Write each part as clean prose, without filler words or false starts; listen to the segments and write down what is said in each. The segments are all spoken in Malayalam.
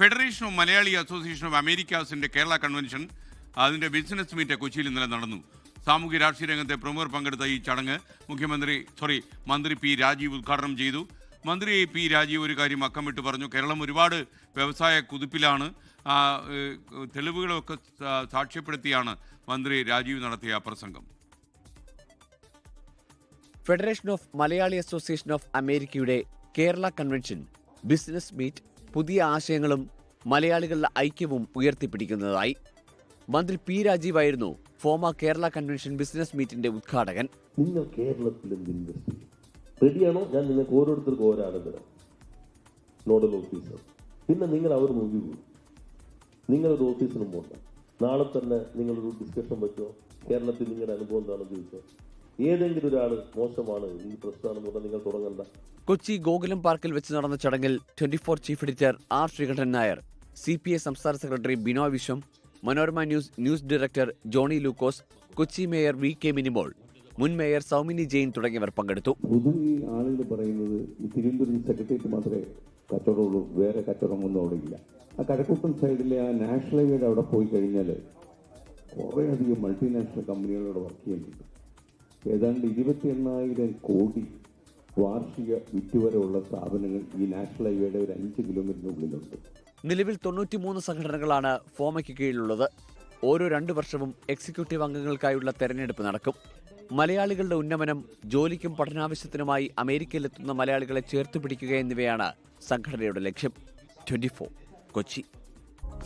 Federation of Malayali association of അമേരിക്കാസിന്റെ കേരള കൺവെൻഷൻ അതിന്റെ ബിസിനസ് മീറ്റ് കൊച്ചിയിൽ ഇന്നലെ നടന്നു. സാമൂഹ്യ രാഷ്ട്രീയ രംഗത്തെ പ്രമുഖർ പങ്കെടുത്ത ഈ ചടങ്ങ് മന്ത്രി പി രാജീവ് ഉദ്ഘാടനം ചെയ്തു. മന്ത്രി പി രാജീവ് ഒരു കാര്യം അക്കമിട്ട് പറഞ്ഞു. കേരളം ഒരുപാട് വ്യവസായ കുതിപ്പിലാണ്. തെളിവുകളൊക്കെ സാക്ഷ്യപ്പെടുത്തിയാണ് മന്ത്രി രാജീവ് നടത്തിയ പ്രസംഗം. Federation of Malayali association of അമേരിക്കയുടെ കേരള കൺവെൻഷൻ ബിസിനസ് മീറ്റ് പുതിയ ആശയങ്ങളും മലയാളികളുടെ ഐക്യവും ഉയർത്തിപ്പിടിക്കുന്നതായി. മന്ത്രി പി രാജീവായിരുന്നു ഫോമ കേരള കൺവെൻഷൻ ബിസിനസ് മീറ്റിന്റെ ഉദ്ഘാടകൻ. നിങ്ങൾ കേരളത്തിൽ റെഡിയാണോ? ഞാൻ നിങ്ങൾക്ക് ഓരോരുത്തർക്കും ഓരോരാളും തരാം, നോഡൽ ഓഫീസർ. പിന്നെ നിങ്ങൾ അവർ നോക്കിക്കൂ. നിങ്ങളൊരു ഓഫീസിനും പോകണ്ട. നാളെ തന്നെ നിങ്ങളൊരു ഡിസ്കഷൻ പറ്റുമോ? കേരളത്തിൽ നിങ്ങളുടെ അനുഭവം എന്താണെന്ന് ചോദിച്ചോ. ഏതെങ്കിലും ഒരാൾ മോശമാണ് ഈ പ്രസ്ഥാനം കൊണ്ട് നിങ്ങൾ തുടങ്ങണ്ട. കൊച്ചി ഗോകുലം പാർക്കിൽ വെച്ച് നടന്ന ചടങ്ങിൽ 24 chief editor R Sreekandan Nair, CPI സംസ്ഥാന secretary Binoy Viswam, Manorama news director Johny Lukose, Kochi mayor VK Minimol, മുൻ മേയർ സൗമിനി ജെയിൻ തുടങ്ങിയവർ പങ്കെടുത്തു. പൊതുവെ ആളുകൾ പറയുന്നത് ഈ തിരുവനന്തപുരം സെക്രട്ടേറിയറ്റ് മാത്രമേ കച്ചവടമുള്ളൂ, വേറെ കച്ചവടമൊന്നും അവിടെ ഇല്ല. ആ കഴക്കൂട്ടം സൈഡിലെ ആ നാഷണൽ ഹൈവേയുടെ അവിടെ പോയി കഴിഞ്ഞാൽ കുറേയധികം മൾട്ടിനാഷണൽ കമ്പനികളോട് വർക്ക് ചെയ്യുന്നുണ്ട്. ഏതാണ്ട് 28,000 കോടി വാർഷിക വിറ്റുവരവുള്ള സ്ഥാപനങ്ങൾ ഈ നാഷണൽ ഹൈവേയുടെ ഒരു 5 കിലോമീറ്ററിനുള്ളിലുണ്ട്. നിലവിൽ 93 സംഘടനകളാണ് ഫോമയ്ക്ക് കീഴിലുള്ളത്. ഓരോ 2 വർഷവും എക്സിക്യൂട്ടീവ് അംഗങ്ങൾക്കായുള്ള തെരഞ്ഞെടുപ്പ് നടക്കും. മലയാളികളുടെ ഉന്നമനം, ജോലിക്കും പഠനാവശ്യത്തിനുമായി അമേരിക്കയിലെത്തുന്ന മലയാളികളെ ചേർത്തുപിടിക്കുക എന്നിവയാണ് സംഘടനയുടെ ലക്ഷ്യം. 24 കൊച്ചി.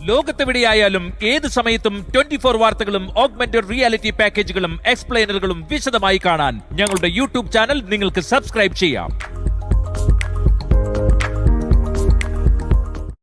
ലോകത്തെവിടെയായാലും ഏത് സമയത്തും 24 വാർത്തകളും ഓഗ്മെന്റഡ് റിയാലിറ്റി പാക്കേജുകളും എക്സ്പ്ലെയിനറുകളും വിശദമായി കാണാൻ ഞങ്ങളുടെ YouTube ചാനൽ നിങ്ങൾക്ക് സബ്സ്ക്രൈബ് ചെയ്യാം.